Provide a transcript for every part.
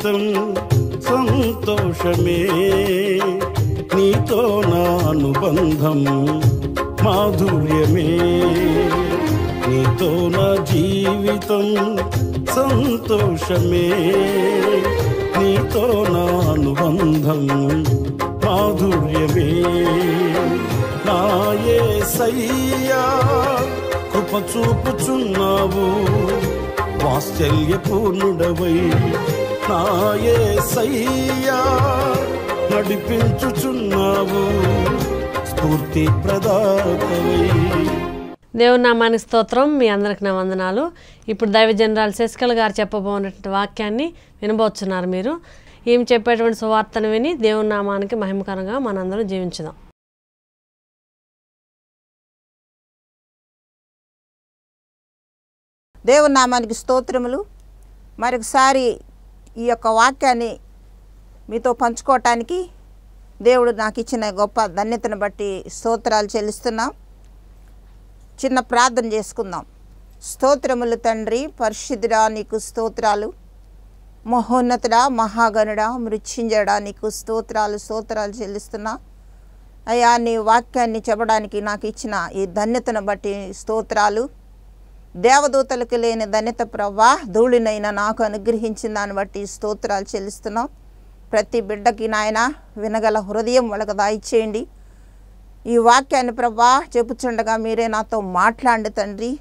జీవితం సంతోషమే, నీతో నా అనుబంధం మాధుర్యమే. నీతో నా జీవితం సంతోషమే, నీతో నా అనుబంధం మాధుర్యమే. నా యేసయ్యా కృప చూపుచున్నావు, వాత్సల్యపూర్ణుడవై. నా యేసయ్యా నడిపించుచున్నావు, స్ఫూర్తి ప్రదాతవై. దేవుని నామానికి స్తోత్రం. మీ అందరికి నా వందనాలు. ఇప్పుడు దైవ జనరల్ శశికళ గారు చెప్పబోనటువంటి వాక్యాన్ని వినబోతున్నారు. మీరు ఏం చెప్పేటువంటి సువార్తను విని దేవుని నామానికి మహిమకరంగా మనందరం జీవించుదాం. దేవుని నామానికి స్తోత్రములు. మరొకసారి ఈ యొక్క వాక్యాన్ని మీతో పంచుకోవటానికి దేవుడు నాకు ఇచ్చిన గొప్ప ధన్యతను బట్టి స్తోత్రాలు చెల్లిస్తున్నాం. చిన్న ప్రార్థన చేసుకుందాం. స్తోత్రములు తండ్రి, పరిశుద్ధుడా నీకు స్తోత్రాలు. మహోన్నతుడా, మహాగణుడా, మృత్యుంజయుడా నీకు స్తోత్రాలు చెల్లిస్తున్నా. అయ్యా, నీ వాక్యాన్ని చెప్పడానికి నాకు ఇచ్చిన ఈ ధన్యతను బట్టి స్తోత్రాలు. దేవదూతలకు లేని ధన్యత ప్రభా ధూళినైనా నాకు అనుగ్రహించిన దాన్ని బట్టి స్తోత్రాలు చెల్లిస్తున్నాం. ప్రతి బిడ్డకి నాయన వినగల హృదయం వాళ్ళకు దయచేయండి. ఈ వాక్యాన్ని ప్రభా చెప్పుచుండగా మీరే నాతో మాట్లాడండి తండ్రి.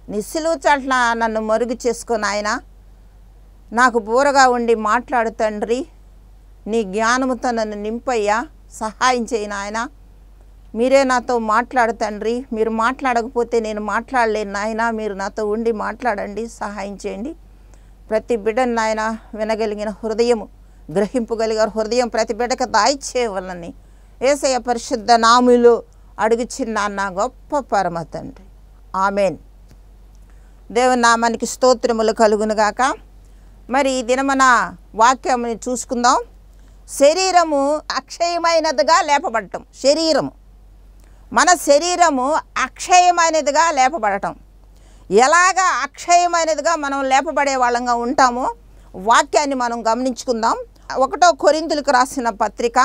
నీ సిలువ చాట్ల నన్ను మరుగు చేసుకొని ఆయన నాకు బోరగా ఉండి మాట్లాడు తండ్రి. నీ జ్ఞానముతో నన్ను నింపయ్యా, సహాయం చేయను ఆయన. మీరే నాతో మాట్లాడు తండ్రి. మీరు మాట్లాడకపోతే నేను మాట్లాడలేను నాయన. మీరు నాతో ఉండి మాట్లాడండి, సహాయం చేయండి. ప్రతి బిడ్డను నాయన వినగలిగిన హృదయము, గ్రహింపగలిగిన హృదయం ప్రతి బిడ్డకు దాయిచేయవలని యేసయ్య పరిశుద్ధ నామములో అడుగుచున్నాను గొప్ప పరమ తండ్రి. ఆమెన్. దేవుని నామానికి స్తోత్రములు కలుగునుగాక. మరి ఈ దినమన వాక్యముని చూసుకుందాం. శరీరము అక్షయమైనదిగా లేపబడటం. మన శరీరము అక్షయమైనదిగా లేపబడటం. ఎలాగా అక్షయమైనదిగా మనం లేపబడే వాళ్ళంగా ఉంటామో వాక్యాన్ని మనం గమనించుకుందాం. 1 కొరింథీయులకు రాసిన పత్రిక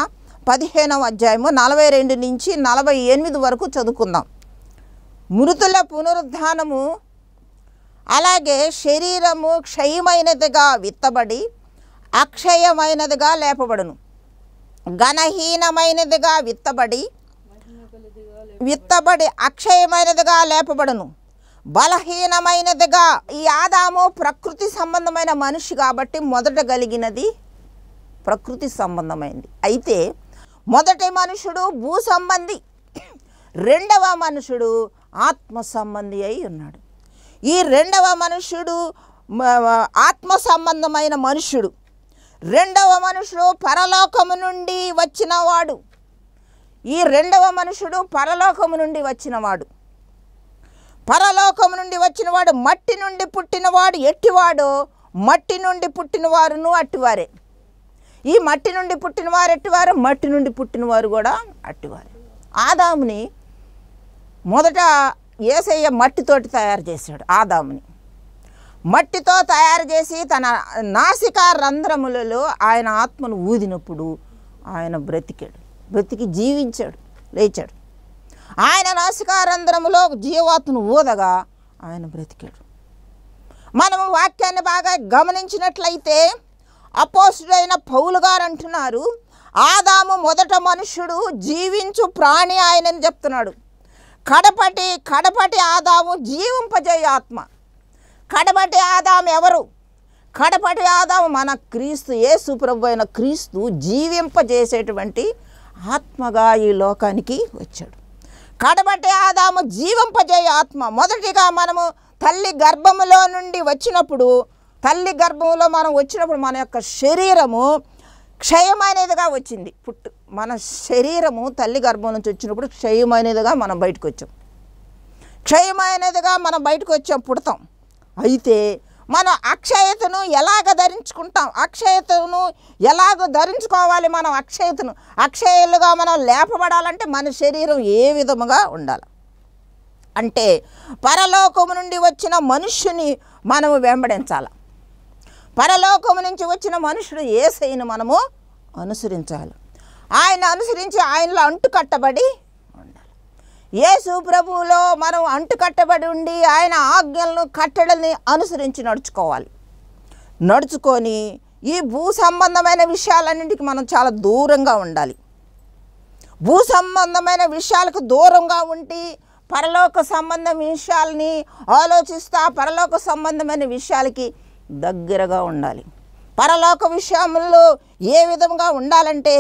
15వ అధ్యాయము 42 నుంచి 48 వరకు చదువుకుందాం. మృతుల పునరుద్ధానము అలాగే శరీరము క్షయమైనదిగా విత్తబడి అక్షయమైనదిగా లేపబడును. ఘనహీనమైనదిగా విత్తబడి అక్షయమైనదిగా లేపబడును. బలహీనమైనదిగా. ఈ ఆదాము ప్రకృతి సంబంధమైన మనిషి కాబట్టి మొదట కలిగినది ప్రకృతి సంబంధమైనది. అయితే మొదటి మనుషుడు భూ సంబంధి, రెండవ మనుషుడు ఆత్మ సంబంధి అయి ఉన్నాడు. ఈ రెండవ మనుషుడు ఆత్మ సంబంధమైన మనుషుడు. రెండవ మనుషుడు పరలోకము నుండి వచ్చినవాడు. ఈ రెండవ మనుషుడు పరలోకము నుండి వచ్చినవాడు. మట్టి నుండి పుట్టినవాడు ఎట్టివాడో మట్టి నుండి పుట్టినవారును అట్టివారే. ఈ మట్టి నుండి పుట్టినవారు ఎట్టివారు, మట్టి నుండి పుట్టినవారు కూడా అట్టివారే. ఆదాముని మొదట యేసయ్య మట్టితోటి తయారు చేశాడు. ఆదాముని మట్టితో తయారు చేసి తన నాసికా రంధ్రములలో ఆయన ఆత్మను ఊదినప్పుడు ఆయన బ్రతికి జీవించాడు, లేచాడు. ఆయన నాసికారంధ్రములో జీవాత్మను ఊదగా ఆయన బ్రతికాడు. మనము వాక్యాన్ని బాగా గమనించినట్లయితే అపోస్తుడైన పౌలు గారు అంటున్నారు, ఆదాము మొదట మనుషుడు, జీవించు ప్రాణి ఆయనని చెప్తున్నాడు. కడపటి ఆదాము జీవింపజేయ ఆత్మ. కడపటి ఆదాము ఎవరు? కడపటి ఆదాము మన క్రీస్తు, యేసు ప్రభు అయిన క్రీస్తు జీవింపజేసేటువంటి ఆత్మగా ఈ లోకానికి వచ్చాడు. కడపటి ఆదాము జీవింపజేయ ఆత్మ. మొదటిగా మనము తల్లి గర్భములో నుండి వచ్చినప్పుడు మన యొక్క శరీరము క్షయమైనదిగా వచ్చింది. మన శరీరము తల్లి గర్భం నుంచి వచ్చినప్పుడు క్షయమైనదిగా మనం బయటకు వచ్చాం, పుడతాం. అయితే మనం అక్షయతను ఎలాగ ధరించుకుంటాం, అక్షయతను ఎలాగ ధరించుకోవాలి? మనం అక్షయులుగా మనం లేపబడాలంటే మన శరీరం ఏ విధముగా ఉండాలి అంటే పరలోకము నుండి వచ్చిన మనుష్యుని మనము వెంబడించాలి. పరలోకము నుంచి వచ్చిన మనుషుడు యేసయ్యను మనము అనుసరించాలి. ఆయన అనుసరించి ఆయనలో అంటుకట్టబడి ఉండాలి. యేసు ప్రభువులో మనం అంటుకట్టబడి ఉండి ఆయన ఆజ్ఞలను కట్టడల్ని అనుసరించి నడుచుకొని ఈ భూ సంబంధమైన విషయాలన్నింటికి మనం చాలా దూరంగా ఉండాలి. భూ సంబంధమైన విషయాలకు దూరంగా ఉండి పరలోక సంబంధ విషయాల్ని ఆలోచిస్తా పరలోక సంబంధమైన విషయాలకి దగ్గరగా ఉండాలి. పరలోక విషయంలో ఏ విధంగా ఉండాలంటే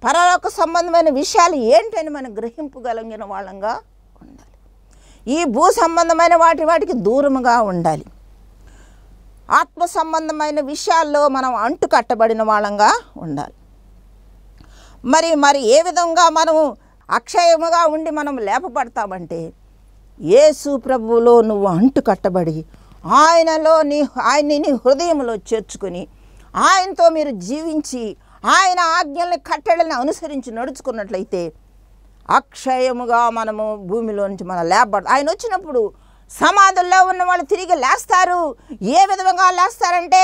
పరలోక సంబంధమైన విషయాలు ఏంటని మనం గ్రహింపగలిగిన వాళ్ళంగా ఉండాలి. ఈ భూ సంబంధమైన వాటికి దూరముగా ఉండాలి. ఆత్మ సంబంధమైన విషయాల్లో మనం అంటుకట్టబడిన వాళ్ళంగా ఉండాలి. మరి ఏ విధంగా మనము అక్షయముగా ఉండి మనం లేపబడతామంటే యేసు ప్రభువులో నువ్వు అంటుకట్టబడి ఆయన్ని నీ హృదయంలో చేర్చుకొని ఆయనతో మీరు జీవించి ఆయన ఆజ్ఞల్ని కట్టడల్ని అనుసరించి నడుచుకున్నట్లయితే అక్షయముగా మనము భూమిలో నుంచి మనం లేపబడతాం. ఆయన వచ్చినప్పుడు సమాధుల్లో ఉన్న వాళ్ళు తిరిగి లేస్తారు. ఏ విధంగా లేస్తారంటే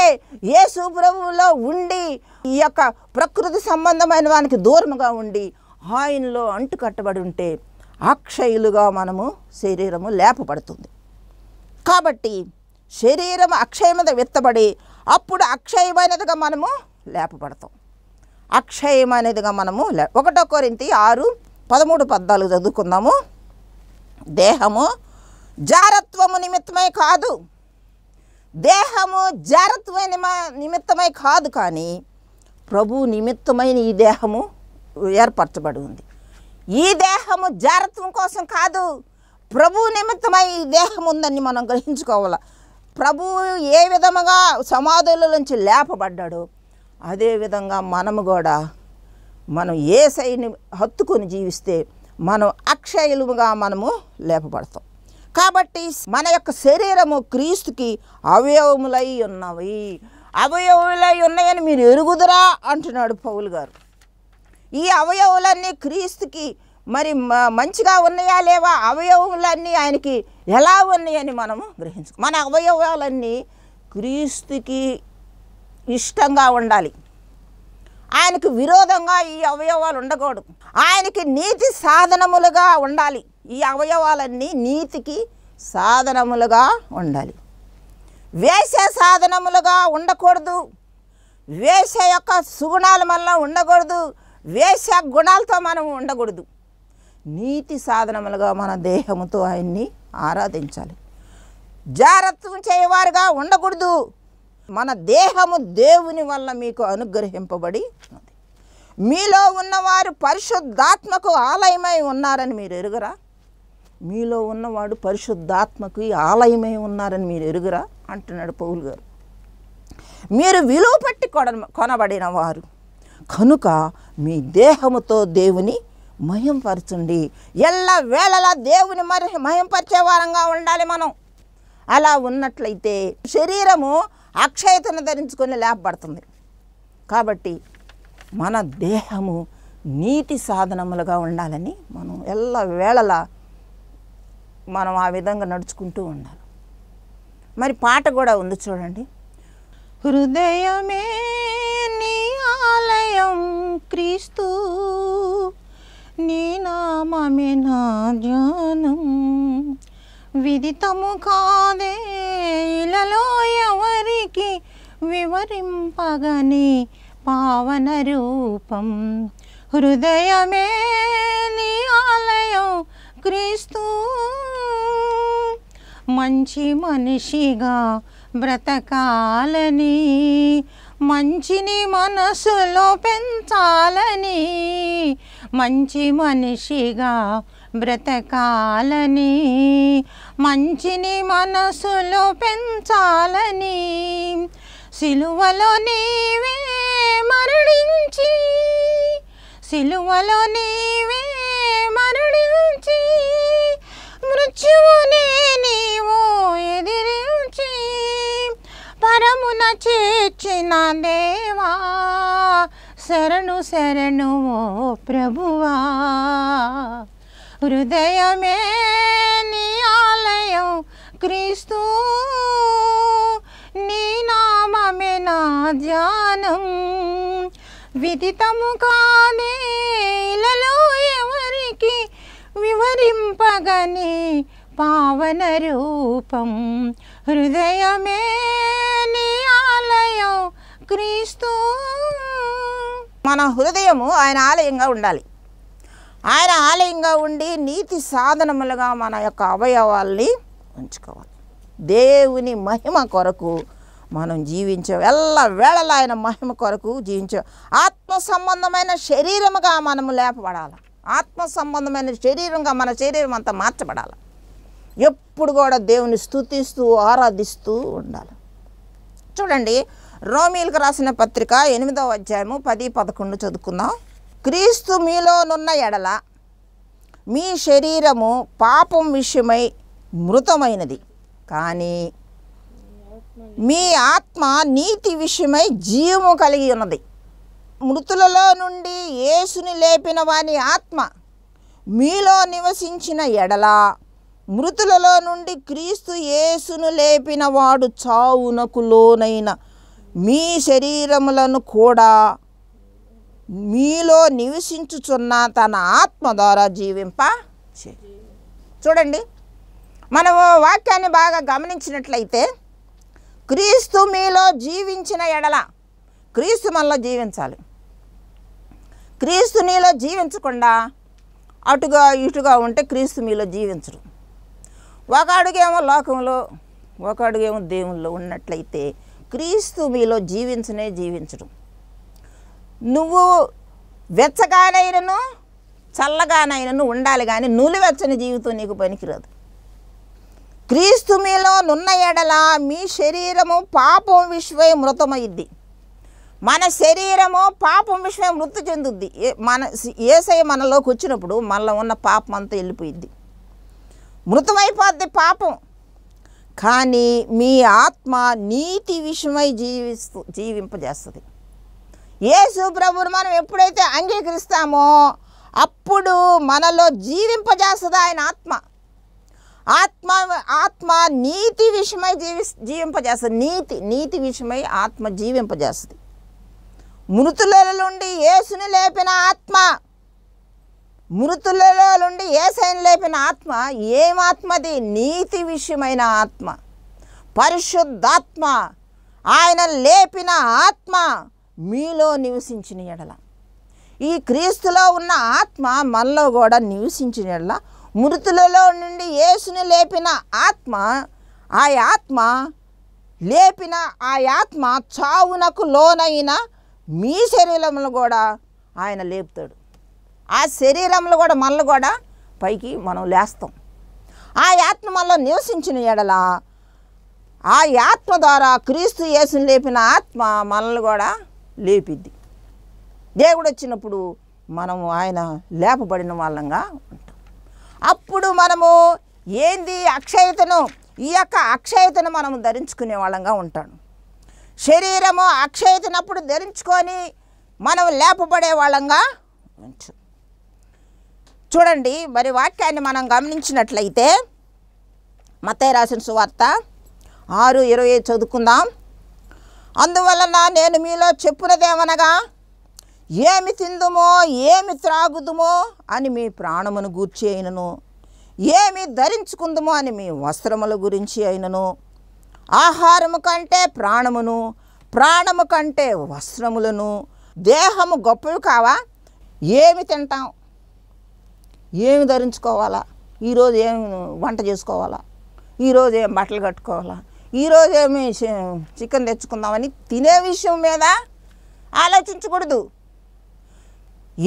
యేసు ప్రభువులో ఉండి ఈ యొక్క ప్రకృతి సంబంధమైన వానికి దూరముగా ఉండి ఆయనలో అంటుకట్టబడి ఉంటే అక్షయులుగా మనము శరీరము లేపబడుతుంది. కాబట్టి శరీరం అక్షయ మీద విత్తబడి అప్పుడు అక్షయమైనదిగా మనము లేపబడతాం. అక్షయమైనదిగా మనము 1 కొరింథీ 6:13-14 చదువుకుందాము. దేహము జారత్వము నిమిత్తమై కాదు, దేహము నిమిత్తమై కాదు, కానీ ప్రభు నిమిత్తమైన ఈ దేహము ఏర్పరచబడి ఉంది. ఈ దేహము జారత్వం కోసం కాదు, ప్రభు నిమిత్తమై ఈ దేహం ఉందని మనం గ్రహించుకోవాలి. ప్రభువు ఏ విధముగా సమాధుల నుంచి లేపబడ్డాడో అదేవిధంగా మనము కూడా మనం యేసయ్యని హత్తుకొని జీవిస్తే మనం అక్షయులుగా మనము లేపబడతాం. కాబట్టి మన యొక్క శరీరము క్రీస్తుకి అవయవములై ఉన్నాయని మీరు ఎరుగుదురా అంటున్నాడు పౌలు గారు. ఈ అవయవులన్నీ క్రీస్తుకి మరి మంచిగా ఉన్నాయా లేవా, అవయవులన్నీ ఆయనకి ఎలా ఉన్నాయని మనము మన అవయవాలన్నీ క్రీస్తుకి ఇష్టంగా ఉండాలి. ఆయనకు విరోధంగా ఈ అవయవాలు ఉండకూడదు. ఆయనకి నీతి సాధనములుగా ఉండాలి. ఈ అవయవాలన్నీ నీతికి సాధనములుగా ఉండాలి. వేష సాధనములుగా ఉండకూడదు. వేష యొక్క సుగుణాలు మనలో ఉండకూడదు. వేష గుణాలతో మనం ఉండకూడదు. నీతి సాధనములుగా మన దేహముతో ఆయన్ని ఆరాధించాలి. జారత్వం చేయవారుగా ఉండకూడదు. మన దేహము దేవుని వల్ల మీకు అనుగ్రహింపబడి ఉన్నది. మీలో ఉన్నవారు పరిశుద్ధాత్మకు ఆలయమై ఉన్నారని మీరు ఎరుగరా? మీలో ఉన్నవాడు పరిశుద్ధాత్మకు ఆలయమై ఉన్నారని మీరు ఎరుగరా అంటున్నాడు పౌలు గారు. మీరు విలువ పెట్టి కొనబడిన వారు కనుక మీ దేహముతో దేవుని మహింపరచండి. ఎల్ల వేళలా దేవుని మహింపరిచే వారంగా ఉండాలి మనం. అలా ఉన్నట్లయితే శరీరము అక్షయతను ధరించుకొని లేపబడుతుంది. కాబట్టి మన దేహము నీతి సాధనములుగా ఉండాలని మనం ఎల్ల వేళలా మనం ఆ విధంగా నడుచుకుంటూ ఉండాలి. మరి పాట కూడా ఉంది చూడండి. హృదయమే నీ ఆలయం క్రీస్తు, నీ నామమే నా ధ్యానం, విదితము కాదే ఇలలో ఎవరికి వివరింపగని పావన రూపం. హృదయమే నీ ఆలయం క్రీస్తు, మంచి మనిషిగా బ్రతకాలని, మంచిని మనసులో పెంచాలని, మంచి మనిషిగా బ్రతకాలని, మంచిని మనసులో పెంచాలని, సిలువలో నీవే మరణించి, సిలువలో నీవే మరణించి, మృత్యువునే నీవు ఎదిరించి పరమున చేర్చిన దేవా, శరణు శరణు ఓ ప్రభువా. హృదయమే నీ ఆలయం క్రీస్తు, నీ నామమే నా ధ్యానం విదితము కాదే ఇలలో ఎవరికి వివరింపగనే పావన రూపం హృదయమే నీ ఆలయం క్రీస్తు. మన హృదయము ఆయన ఆలయంగా ఉండాలి. ఆయన ఆలయంగా ఉండి నీతి సాధనములుగా మన యొక్క అవయవాల్ని ఉంచుకోవాలి. దేవుని మహిమ కొరకు మనం జీవించే వేళలా ఆయన మహిమ కొరకు జీవించే ఆత్మ సంబంధమైన శరీరముగా మనము లేపబడాలి. ఆత్మ సంబంధమైన శరీరంగా మన శరీరం అంతా మార్చబడాలి. ఎప్పుడు కూడా దేవుని స్తుతిస్తూ ఆరాధిస్తూ ఉండాలి. చూడండి, రోమీలకు రాసిన పత్రిక 8వ అధ్యాయము 10-11 చదువుకుందాం. క్రీస్తు మీలోనున్న ఎడల మీ శరీరము పాపం విషయమై మృతమైనది, కానీ మీ ఆత్మ నీతి విషయమై జీవము కలిగి ఉన్నది. మృతులలో నుండి యేసుని లేపిన వాని ఆత్మ మీలో నివసించిన ఎడల మృతులలో నుండి క్రీస్తు యేసును లేపిన వాడు చావునకు లోనైన మీ శరీరములను కూడా మీలో నివసించుచున్న తన ఆత్మ ద్వారా జీవింప. చూడండి, మనము వాక్యాన్ని బాగా గమనించినట్లయితే క్రీస్తు మీలో జీవించిన ఎడల, క్రీస్తు మనలో జీవించాలి. క్రీస్తు నీలో జీవించకుండా అటుగా ఇటుగా ఉంటే క్రీస్తు మీలో జీవించడు. ఒక అడుగేమో లోకంలో, ఒక అడుగేమో దేవుల్లో ఉన్నట్లయితే క్రీస్తు మీలో జీవించడు. నువ్వు వెచ్చగానైనను చల్లగానైనను ఉండాలి, కానీ నులివెచ్చని జీవితం నీకు పనికిరాదు. క్రీస్తు మీలో నున్న ఎడల మీ శరీరము పాపం విషయమై మృతమైద్ది. మన శరీరము పాపం విషయమై మృతి చెందుద్ది. యేసయ్య మనలోకి వచ్చినప్పుడు మనలో ఉన్న పాపం అంతా వెళ్ళిపోయిద్ది, మృతమైపోద్ది పాపం. కానీ మీ ఆత్మ నీతి విషయమై జీవింపజేస్తుంది. యేసు ప్రభువును మనం ఎప్పుడైతే అంగీకరిస్తామో అప్పుడు మనలో జీవింపజేస్తుంది ఆయన ఆత్మ. ఆత్మ నీతి విషయమై జీవింపజేస్తుంది. నీతి విషయమై ఆత్మ జీవింపజేస్తుంది. మృతులలో నుండి యేసుని లేపిన ఆత్మ, మృతులలో నుండి యేసయ్యను లేపిన ఆత్మ ఏమాత్మది? నీతి విషయమైన ఆత్మ, పరిశుద్ధాత్మ. ఆయన లేపిన ఆత్మ మీలో నివసించిన ఎడల, ఈ క్రీస్తులో ఉన్న ఆత్మ మనలో కూడా నివసించిన ఎడల, మృతులలో నుండి యేసుని లేపిన ఆత్మ, ఆ ఆత్మ చావునకు లోనైన మీ శరీరంలో కూడా ఆయన లేపుతాడు. ఆ శరీరంలో కూడా మనల్ని కూడా పైకి మనం లేస్తాం. ఆ ఆత్మ మనలో నివసించిన ఎడల, ఆ ఆత్మ ద్వారా క్రీస్తు యేసుని లేపిన ఆత్మ మనల్ని కూడా లేపిద్ది. దేవుడు వచ్చినప్పుడు మనము ఆయన లేపబడిన వాళ్ళంగా ఉంటాం. అప్పుడు మనము ఏంది అక్షయతను, ఈ యొక్క అక్షయతను మనము ధరించుకునే వాళ్ళంగా ఉంటాడు. శరీరము అక్షయతనప్పుడు ధరించుకొని మనం లేపబడే వాళ్ళంగా ఉంచు. చూడండి, మరి వాక్యాన్ని మనం గమనించినట్లయితే మత్తయి రాసిన సువార్త 6:20 చదువుకుందాం. అందువలన నేను మీలో చెప్పునదేమనగా, ఏమి తిందుమో ఏమి త్రాగుదుమో అని మీ ప్రాణమును గూర్చి అయినను, ఏమి ధరించుకుందుమో అని మీ వస్త్రముల గురించి అయినను, ఆహారము కంటే ప్రాణమును, ప్రాణము కంటే వస్త్రములను, దేహము గొప్పవి కావా? ఏమి తింటాం, ఏమి ధరించుకోవాలా, ఈరోజు ఏమి వంట చేసుకోవాలా, ఈరోజు ఏం బట్టలు కట్టుకోవాలా, ఈరోజు ఏమి చికెన్ తెచ్చుకుందామని తినే విషయం మీద ఆలోచించకూడదు.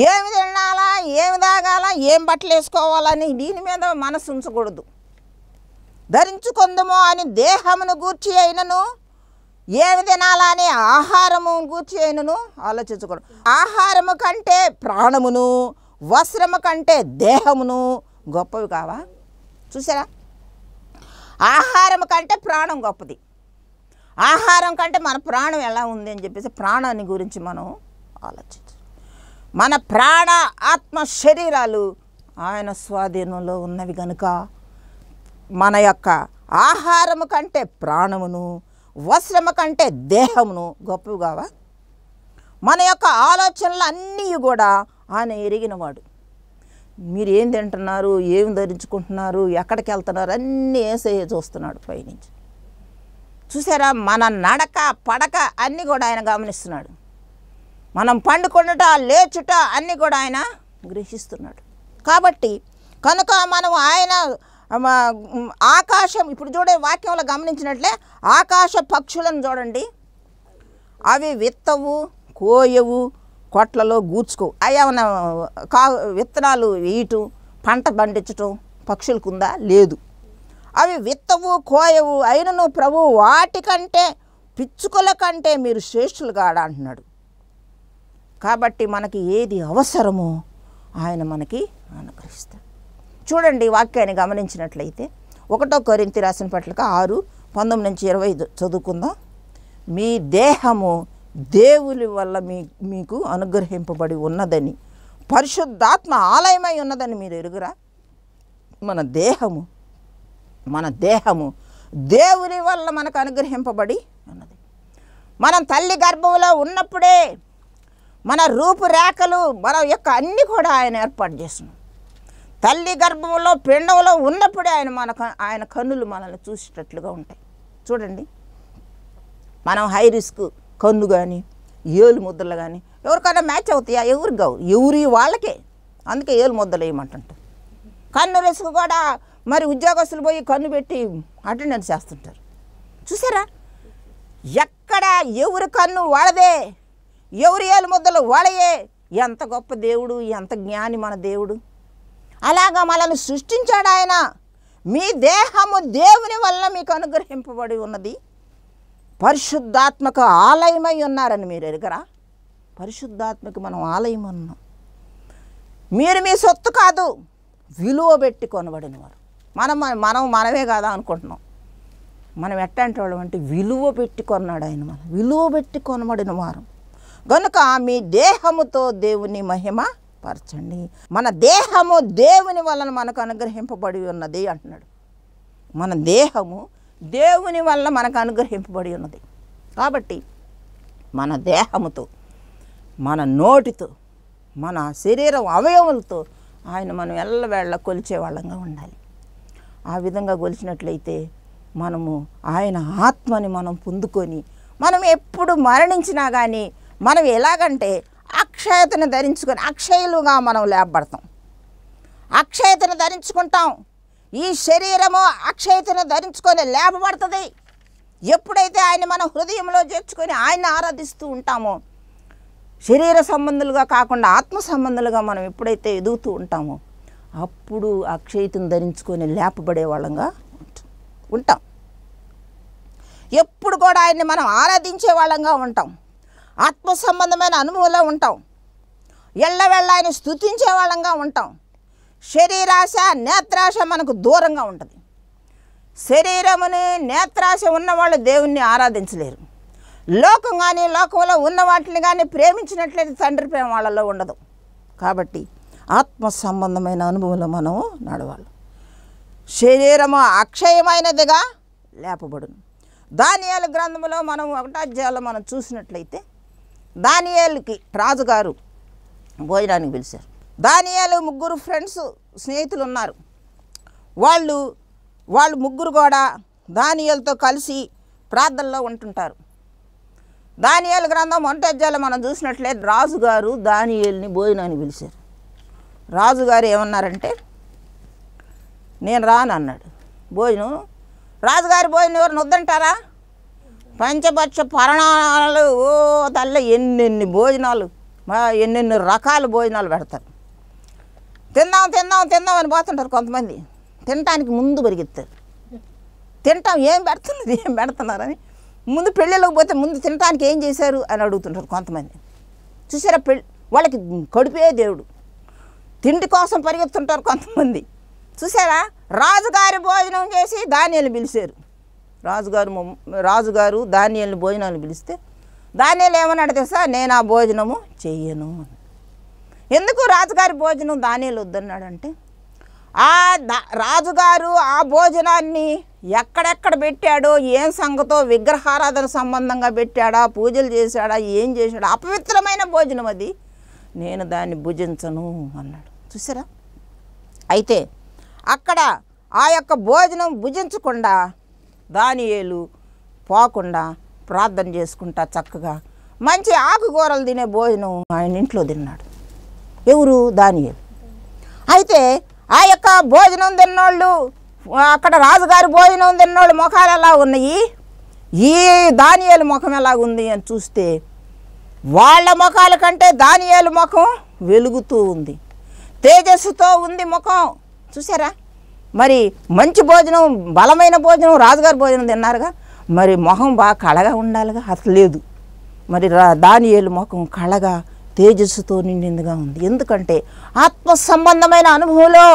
ఏమి తినాలా, ఏమి తాగాలా, ఏం బట్టలు వేసుకోవాలని దీని మీద మనసు ఉంచకూడదు. ధరించుకుందామో అని దేహమును గూర్చి అయినను, ఏమి తినాలా అని ఆహారము గూర్చి అయినను ఆలోచించకూడదు. ఆహారము కంటే ప్రాణమును, వస్త్రము కంటే దేహమును గొప్పవి కావా? చూసారా, ఆహారము కంటే ప్రాణం గొప్పది. ఆహారం కంటే మన ప్రాణం ఎలా ఉంది అని చెప్పేసి ప్రాణాన్ని గురించి మనం ఆలోచించాలి. మన ప్రాణ ఆత్మ శరీరాలు ఆయన స్వాధీనంలో ఉన్నవి కనుక మన యొక్క ఆహారము కంటే ప్రాణమును, వస్త్రము కంటే దేహమును గొప్పవి కావా? మన యొక్క ఆలోచనలు అన్నీ కూడా ఆయన ఎరిగినవాడు. మీరు ఏం తింటున్నారు, ఏం ధరించుకుంటున్నారు, ఎక్కడికి వెళ్తున్నారు అన్నీ యేసయ్య చూస్తున్నాడు పైనుంచి. చూసారా, మన నడక పడక అన్నీ కూడా ఆయన గమనిస్తున్నాడు. మనం పండుకొనుట లేచుట అన్నీ కూడా ఆయన గ్రహిస్తున్నాడు. కాబట్టి కనుక మనం ఆయన ఆకాశం ఇప్పుడు చూడే వాక్యంలో గమనించినట్లే ఆకాశ పక్షులను చూడండి, అవి విత్తవు కోయవు కొట్లలో గూర్చుకో. అయ్యేమన్నా విత్తనాలు వేయటం పంట పండించటం పక్షులకు ఉందా? లేదు. అవి విత్తవు కోయవు, అయినను ప్రభు వాటికంటే పిచ్చుకల కంటే మీరు శ్రేష్ఠులు కాడా అంటున్నాడు. కాబట్టి మనకి ఏది అవసరమో ఆయన మనకి అనుగ్రహిస్తాడు. చూడండి వాక్యాన్ని గమనించినట్లయితే 1 కొరింథీ రాసిన పత్రిక 6:19-20 చదువుకుందాం. మీ దేహము దేవుని వల్ల మీకు అనుగ్రహింపబడి ఉన్నదని, పరిశుద్ధాత్మ ఆలయమై ఉన్నదని మీరు ఎరుగురా? మన దేహము దేవుని వల్ల మనకు అనుగ్రహింపబడి ఉన్నది. మనం తల్లి గర్భంలో ఉన్నప్పుడే మన రూపురేఖలు మన యొక్క అన్నీ కూడా ఆయన ఏర్పాటు చేస్తున్నాం. తల్లి గర్భంలో పిండంలో ఉన్నప్పుడే ఆయన కన్నులు మనల్ని చూసేటట్లుగా ఉంటాయి. చూడండి, మనం హై రిస్క్ కన్ను కానీ ఏలు ముద్దలు కానీ ఎవరికైనా మ్యాచ్ అవుతాయా? ఎవరికి కావు, ఎవరి వాళ్ళకే. అందుకే ఏలు ముద్దలు వేయమంటుంటారు. కన్ను రిస్క్ కూడా మరి ఉద్యోగస్తులు పోయి కన్ను పెట్టి అటెండెన్స్ చేస్తుంటారు. చూసారా, ఎక్కడ ఎవరి కన్ను వాళ్ళదే, ఎవరి ఏలు ముద్దలు వాళ్ళయే. ఎంత గొప్ప దేవుడు, ఎంత జ్ఞాని మన దేవుడు. అలాగా మనల్ని సృష్టించాడు ఆయన. మీ దేహము దేవుని వల్ల మీకు అనుగ్రహింపబడి ఉన్నది, పరిశుద్ధాత్మక ఆలయమై ఉన్నారని మీరు ఎరుగరా? పరిశుద్ధాత్మకి మనం ఆలయం అన్నాం. మీరు మీ సొత్తు కాదు, విలువ పెట్టి కొనబడిన వారు. మనమే కాదా అనుకుంటున్నాం. మనం ఎట్టంటి వాళ్ళం అంటే విలువ పెట్టి కొన్నాడు ఆయన. మనం విలువ పెట్టి కొనబడిన వారు కనుక మీ దేహముతో దేవుని మహిమ పరచండి. మన దేహము దేవుని వలన మనకు అనుగ్రహింపబడి ఉన్నది అంటున్నాడు. మన దేహము దేవుని వల్ల మనకు అనుగ్రహింపబడి ఉన్నది. కాబట్టి మన దేహముతో, మన నోటితో, మన శరీరం అవయవులతో ఆయన మనం ఎల్లవేళ కొలిచే వాళ్ళంగా ఉండాలి. ఆ విధంగా కొలిచినట్లయితే మనము ఆయన ఆత్మని మనం పొందుకొని మనం ఎప్పుడు మరణించినా కానీ మనం ఎలాగంటే అక్షయతను ధరించుకొని అక్షయులుగా మనం లేపబడతాం. అక్షయతను ధరించుకుంటాం. ఈ శరీరము అక్షయతను ధరించుకొని లేపబడుతుంది. ఎప్పుడైతే ఆయన మన హృదయంలో చేర్చుకొని ఆయన ఆరాధిస్తూ ఉంటామో, శరీర సంబంధులుగా కాకుండా ఆత్మ సంబంధులుగా మనం ఎప్పుడైతే ఎదుగుతూ ఉంటామో అప్పుడు అక్షయతను ధరించుకొని లేపబడే వాళ్ళంగా ఉంటాం. ఎప్పుడు కూడా ఆయన్ని మనం ఆరాధించే వాళ్ళంగా ఉంటాం. ఆత్మ సంబంధమైన అనుభవంలో ఉంటాం. ఎల్లవెళ్ళ ఆయన స్తుతించే వాళ్ళంగా ఉంటాం. శరీరాశ నేత్రాశ మనకు దూరంగా ఉంటుంది. శరీరముని నేత్రాశ ఉన్నవాళ్ళు దేవుణ్ణి ఆరాధించలేరు. లోకం కానీ లోకంలో ఉన్న వాటిని కానీ ప్రేమించినట్లయితే తండ్రి ప్రేమ వాళ్ళలో ఉండదు. కాబట్టి ఆత్మ సంబంధమైన అనుభవంలో మనము నడవాలి. శరీరము అక్షయమైనదిగా లేపబడును. దానియేలు గ్రంథంలో మనం 1వ అధ్యాయంలో మనం చూసినట్లయితే దానియేలుకి రాజుగారు భోజనానికి పిలిచారు. దానియేలు 3 ఫ్రెండ్స్ స్నేహితులు ఉన్నారు. వాళ్ళు ముగ్గురు కూడా దానియేలుతో కలిసి ప్రార్థనలో ఉంటుంటారు. దానియేలు గ్రంథం 1వ అధ్యాయంలో మనం చూసినట్లయితే రాజుగారు దానియేలుని భోజనానికి పిలిచారు. రాజుగారు ఏమన్నారంటే నేను రాను అన్నాడు. రాజుగారి భోజనం ఎవరిని వద్దంటారా? పంచభక్ష పరణాలు తల్ల ఎన్నెన్ని భోజనాలు, ఎన్నెన్ని రకాల భోజనాలు పెడతారు. తిందాం అని పోతుంటారు. కొంతమంది తినటానికి ముందు పరిగెత్తారు. తింటాం ఏం పెడుతున్నారని ముందు పెళ్ళిళ్ళకి పోతే ముందు తినటానికి ఏం చేశారు అని అడుగుతుంటారు కొంతమంది. చూసారా, వాళ్ళకి కడుపే దేవుడు. తిండి కోసం పరిగెత్తుంటారు కొంతమంది. చూసారా, రాజుగారి భోజనం చేసి దానియేలు పిలిచారు. రాజుగారు దానియేలు భోజనాలు పిలిస్తే దానియేలు ఏమన్నాడు తెలుసా? నేను ఆ భోజనము చెయ్యను. ఎందుకు రాజుగారి భోజనం దానియేలు వద్దన్నాడంటే రాజుగారు ఆ భోజనాన్ని ఎక్కడెక్కడ పెట్టాడో, ఏం సంగతో, విగ్రహారాధన సంబంధంగా పెట్టాడా, పూజలు చేశాడా, ఏం చేశాడా, అపవిత్రమైన భోజనం అది, నేను దాన్ని భుజించను అన్నాడు. చూసారా? అయితే అక్కడ ఆ యొక్క భోజనం భుజించకుండా దానియేలు పోకుండా ప్రార్థన చేసుకుంటా చక్కగా మంచి ఆకుకూరలు తినే భోజనం ఆయన ఇంట్లో తిన్నాడు. ఎవరు? దానియేలు. అయితే ఆ యొక్క భోజనం తిన్నోళ్ళు, అక్కడ రాజుగారి భోజనం తిన్నోళ్ళు ముఖాలు ఎలా ఉన్నాయి, ఈ దానియేలు ముఖం ఎలాగుంది అని చూస్తే వాళ్ళ ముఖాల కంటే దానియేలు ముఖం వెలుగుతూ ఉంది, తేజస్సుతో ఉంది ముఖం. చూసారా? మరి మంచి భోజనం, బలమైన భోజనం, రాజుగారి భోజనం తిన్నారుగా, మరి మొహం బాగా కళగా ఉండాలిగా, అసలు లేదు. మరి దానియేలు ముఖం కళగా తేజస్సుతో నిండిందిగా ఉంది. ఎందుకంటే ఆత్మ సంబంధమైన అనుభవంలో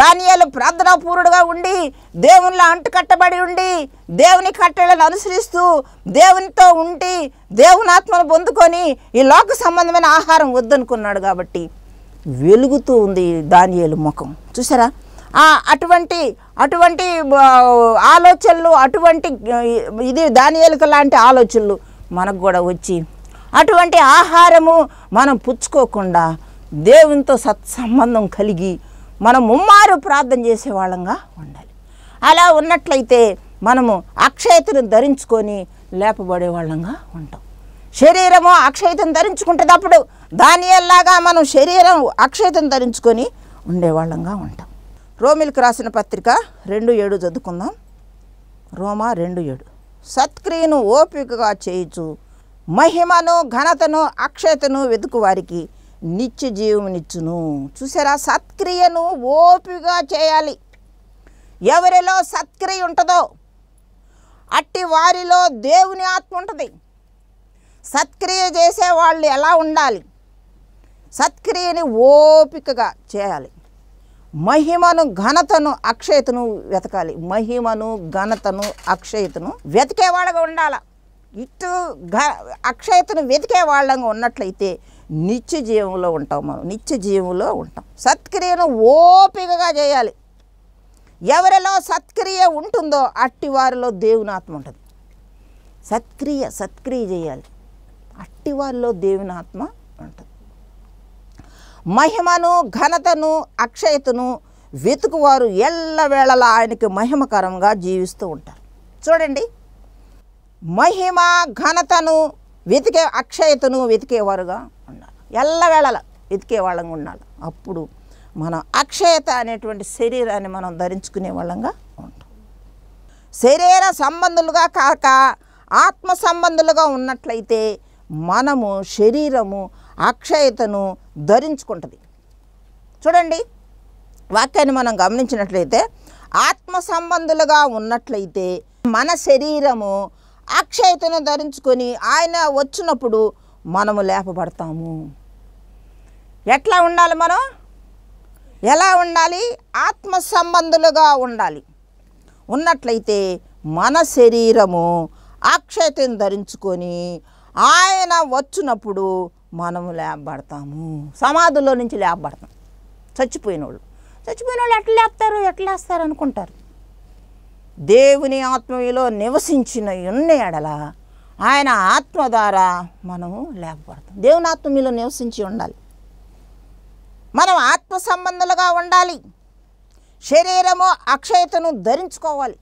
దానియేలు ప్రార్థనాపూరుడుగా ఉండి, దేవునిలో అంటుకట్టబడి ఉండి, దేవుని కట్టడలను అనుసరిస్తూ దేవునితో ఉండి దేవుని ఆత్మను పొందుకొని ఈ లోక సంబంధమైన ఆహారం వద్దనుకున్నాడు కాబట్టి వెలుగుతూ ఉంది దానియేలు ముఖం. చూసారా? అటువంటి ఆలోచనలు, అటువంటి ఇది దానియేలుకు లాంటి ఆలోచనలు మనకు కూడా వచ్చి అటువంటి ఆహారము మనం పుచ్చుకోకుండా దేవునితో సత్సంబంధం కలిగి మనం ముమ్మారు ప్రార్థన చేసేవాళ్ళంగా ఉండాలి. అలా ఉన్నట్లయితే మనము అక్షయతను ధరించుకొని లేపబడే వాళ్ళంగా ఉంటాం. శరీరము అక్షయతను ధరించుకుంటుంది. అప్పుడు దానియేలులాగా మనం శరీరం అక్షయతను ధరించుకొని ఉండేవాళ్ళంగా ఉంటాం. రోమిలకు రాసిన పత్రిక 2:7 చదువుకుందాం. రోమా 2:7. సత్క్రియను ఓపికగా చేయుచు మహిమను, ఘనతను, అక్షయతను వెతుకు వారికి నిత్య జీవమునిచ్చును. చూసారా? సత్క్రియను ఓపికగా చేయాలి. ఎవరిలో సత్క్రియ ఉంటుందో అట్టి వారిలో దేవుని ఆత్మ ఉంటుంది. సత్క్రియ చేసే వాళ్ళు ఎలా ఉండాలి? సత్క్రియని ఓపికగా చేయాలి. మహిమను, ఘనతను, అక్షయతను వెతకాలి. మహిమను, ఘనతను, అక్షయతను వెతికేవాళ్ళగా ఉండాల. ఇటు అక్షయతను వెతికే వాళ్ళంగా ఉన్నట్లయితే నిత్య జీవంలో ఉంటాం. మనం నిత్య జీవంలో ఉంటాం. సత్క్రియను ఓపికగా చేయాలి. ఎవరిలో సత్క్రియ ఉంటుందో అట్టి వారిలో దేవుని ఆత్మ ఉంటుంది. సత్క్రియ చేయాలి. అట్టి వారిలో దేవుని ఆత్మ ఉంటుంది. మహిమను, ఘనతను, అక్షయతను వెతుకువారు ఎల్లవేళలా ఆయనకి మహిమకరంగా జీవిస్తూ ఉంటారు. చూడండి, మహిమ, ఘనతను వెతికే, అక్షయతను వెతికేవారుగా ఉండాలి. ఎల్లవేళలా వెతికే వాళ్ళంగా ఉండాలి. అప్పుడు మనం అక్షయత అనేటువంటి శరీరాన్ని మనం ధరించుకునే వాళ్ళంగా ఉంటాం. శరీర సంబంధులుగా కాక ఆత్మ సంబంధులుగా ఉన్నట్లయితే మనము శరీరము అక్షయతను ధరించుకుంటుంది. చూడండి, వాక్యాన్ని మనం గమనించినట్లయితే ఆత్మ సంబంధులుగా ఉన్నట్లయితే మన శరీరము అక్షయతను ధరించుకొని ఆయన వచ్చినప్పుడు మనము లేపబడతాము. ఎట్లా ఉండాలి? మనం ఎలా ఉండాలి? ఆత్మ సంబంధులుగా ఉండాలి. ఉన్నట్లయితే మన శరీరము అక్షయతను ధరించుకొని ఆయన వచ్చినప్పుడు మనము లేపబడతాము. సమాధుల్లో నుంచి లేపబడతాం. చచ్చిపోయిన వాళ్ళు ఎట్లా లేస్తారు అనుకుంటారు. దేవుని ఆత్మలో నివసించిన ఉన్న ఎడల ఆయన ఆత్మ ద్వారా మనము లేపబడతాం. దేవుని ఆత్మలో నివసించి ఉండాలి. మనం ఆత్మ సంబంధులుగా ఉండాలి. శరీరము అక్షయతను ధరించుకోవాలి.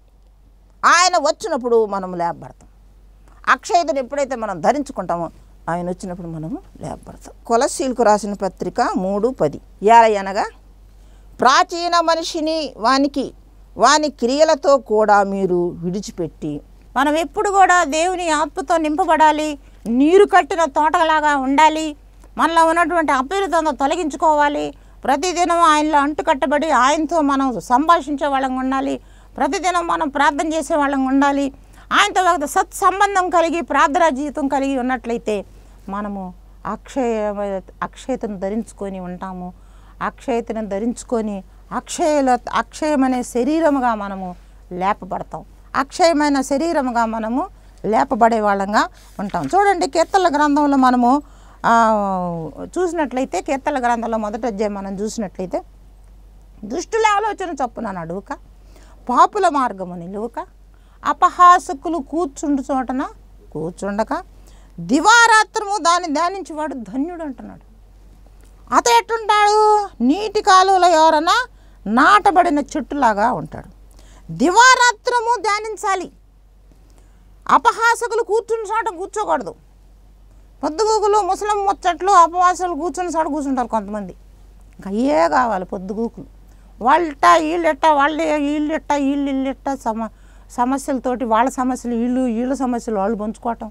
ఆయన వచ్చినప్పుడు మనము లేపబడతాం. అక్షయతను ఎప్పుడైతే మనం ధరించుకుంటామో ఆయన వచ్చినప్పుడు మనము లేపబడతాం. కొలస్సీలకు రాసిన పత్రిక 3:10. అనగా ప్రాచీన మనిషిని వాని క్రియలతో కూడా మీరు విడిచిపెట్టి, మనం ఎప్పుడు కూడా దేవుని ఆత్మతో నింపబడాలి. నీరు కట్టిన తోటలాగా ఉండాలి. మనలో ఉన్నటువంటి అపవిత్రతను తొలగించుకోవాలి. ప్రతిదినం ఆయనలో అంటుకట్టబడి ఆయనతో మనం సంభాషించే వాళ్ళంగా ఉండాలి. ప్రతిదినం మనం ప్రార్థన చేసే వాళ్ళంగా ఉండాలి. ఆయనతో ఒక సత్సంబంధం కలిగి ప్రార్థనా జీవితం కలిగి ఉన్నట్లయితే మనము అక్షయతను ధరించుకొని ఉంటాము. అక్షయతను ధరించుకొని అక్షయమనే శరీరముగా మనము లేపబడతాం. అక్షయమైన శరీరముగా మనము లేపబడే వాళ్ళంగా ఉంటాం. చూడండి, కీర్తనల గ్రంథంలో మనము చూసినట్లయితే, కీర్తనల గ్రంథంలో 1వ అధ్యాయం మనం చూసినట్లయితే, దుష్టుల ఆలోచన చొప్పున నడువక, పాపుల మార్గము నిలువక, అపహాసకులు కూర్చుండు చోటన కూర్చుండక దివారాత్రము దాన్ని ధ్యానించేవాడు ధన్యుడు అంటున్నాడు. అతడు ఎట్టుంటాడు? నీటి కాలువలో ఎవరన్నా నాటబడిన చెట్టులాగా ఉంటాడు. దివారాత్రము ధ్యానించాలి. అపహాసకులు కూర్చుని చోట కూర్చోకూడదు. పొద్దుగూకులు ముసలం ముచ్చట్లు అపవాసాలు కూర్చుని చోట కూర్చుంటారు కొంతమంది. ఇంకా అయ్యే కావాలి పొద్దుగూకులు. వాళ్ళ వీళ్ళెట్ట వీళ్ళెట్ట సమస్యలతోటి వాళ్ళ సమస్యలు వీళ్ళ సమస్యలు వాళ్ళు పంచుకోవటం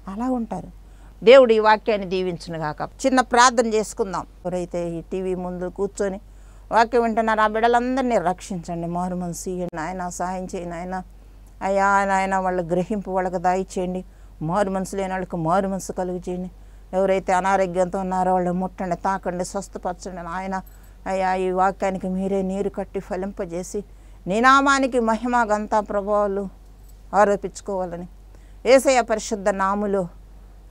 అలా ఉంటారు. దేవుడు ఈ వాక్యాన్ని దీవించును గాక. చిన్న ప్రార్థన చేసుకుందాం. ఎవరైతే ఈ టీవీ ముందు కూర్చొని వాక్యం వింటున్నారు ఆ బిడ్డలందరినీ రక్షించండి. మారు మనసు ఇయ్యండి నాయన, సహాయం చేయండి నాయన. అయ్యా నాయన వాళ్ళ గ్రహింపు వాళ్ళకి దయచేయండి. మారు మనసు లేని వాళ్ళకి మారు మనసు కలుగు చేయండి. ఎవరైతే అనారోగ్యంతో ఉన్నారో వాళ్ళు ముట్టండి, తాకండి, స్వస్థపరచండి నాయన. అయ్యా ఈ వాక్యానికి మీరే నీరు కట్టి ఫలింపజేసి నీ నామానికి మహిమ గంతా ప్రభావాలు ఆరోపించుకోవాలని యేసయ్య పరిశుద్ధ నామములో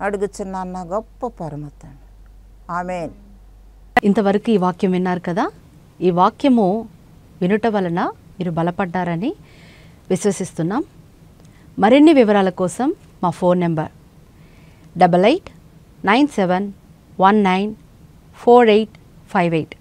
అడుగుచున్నాన్న గొప్ప పరమతండ్రి. ఆమేన్. ఇంతవరకు ఈ వాక్యం విన్నారు కదా. ఈ వాక్యము వినుట వలన మీరు బలపడ్డారని విశ్వసిస్తున్నాం. మరిన్ని వివరాల కోసం మా ఫోన్ నెంబర్ 8897194858